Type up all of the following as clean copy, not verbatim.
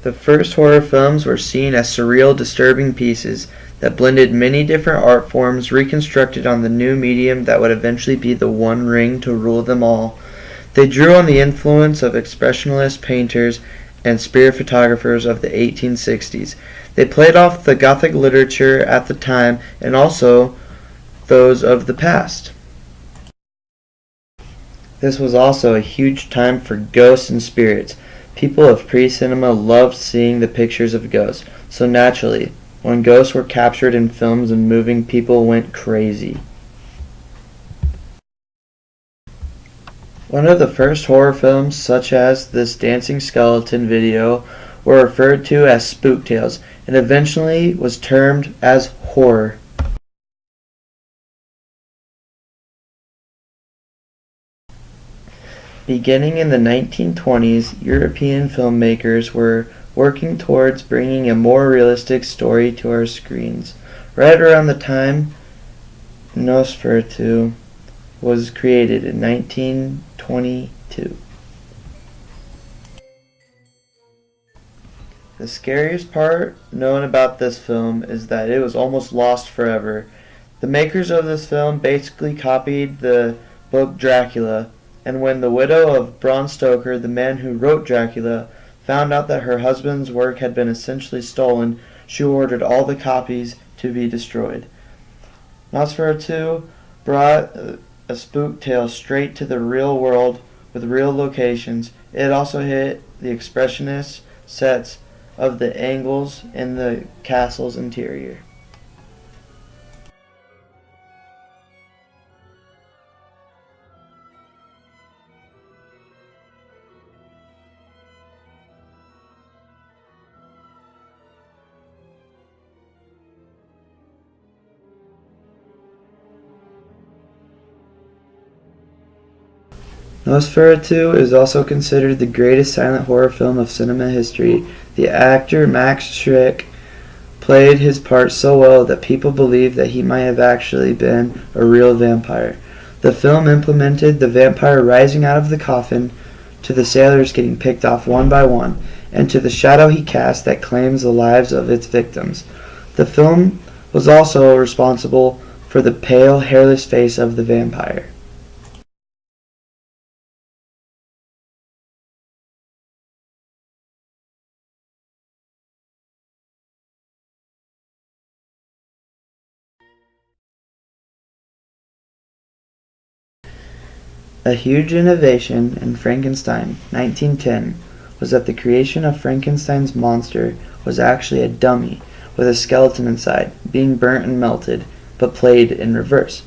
The first horror films were seen as surreal, disturbing pieces that blended many different art forms reconstructed on the new medium that would eventually be the One Ring to rule them all. They drew on the influence of expressionist painters and spirit photographers of the 1860s. They played off the Gothic literature at the time and also those of the past. This was also a huge time for ghosts and spirits. People of pre-cinema loved seeing the pictures of ghosts, so naturally, when ghosts were captured in films and moving, people went crazy. One of the first horror films, such as this Dancing Skeleton video, were referred to as spook tales and eventually was termed as horror. Beginning in the 1920s, European filmmakers were working towards bringing a more realistic story to our screens. Right around the time Nosferatu was created in 1922. The scariest part known about this film is that it was almost lost forever. The makers of this film basically copied the book Dracula, and when the widow of Bram Stoker, the man who wrote Dracula, found out that her husband's work had been essentially stolen, she ordered all the copies to be destroyed. Nosferatu brought a spook tale straight to the real world with real locations. It also hit the expressionist sets of the angles in the castle's interior. Nosferatu is also considered the greatest silent horror film of cinema history. The actor Max Schreck played his part so well that people believe that he might have actually been a real vampire. The film implemented the vampire rising out of the coffin, to the sailors getting picked off one by one, and to the shadow he cast that claims the lives of its victims. The film was also responsible for the pale, hairless face of the vampire. A huge innovation in Frankenstein, 1910, was that the creation of Frankenstein's monster was actually a dummy with a skeleton inside, being burnt and melted, but played in reverse.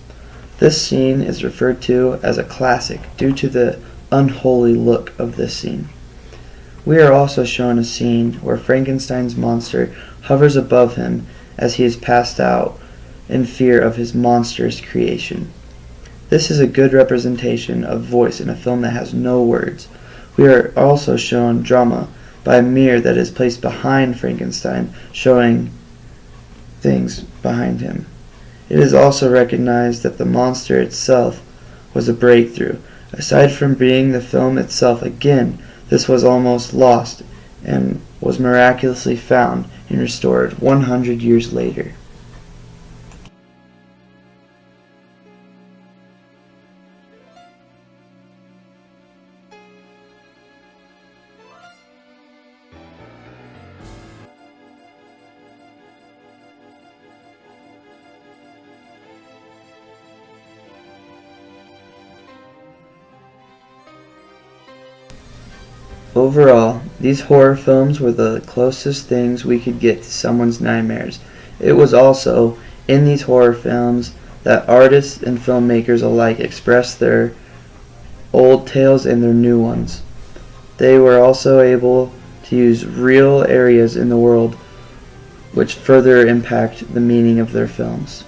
This scene is referred to as a classic due to the unholy look of this scene. We are also shown a scene where Frankenstein's monster hovers above him as he is passed out in fear of his monstrous creation. This is a good representation of voice in a film that has no words. We are also shown drama by a mirror that is placed behind Frankenstein, showing things behind him. It is also recognized that the monster itself was a breakthrough. Aside from being the film itself again, this was almost lost and was miraculously found and restored 100 years later. Overall, these horror films were the closest things we could get to someone's nightmares. It was also in these horror films that artists and filmmakers alike expressed their old tales and their new ones. They were also able to use real areas in the world which further impact the meaning of their films.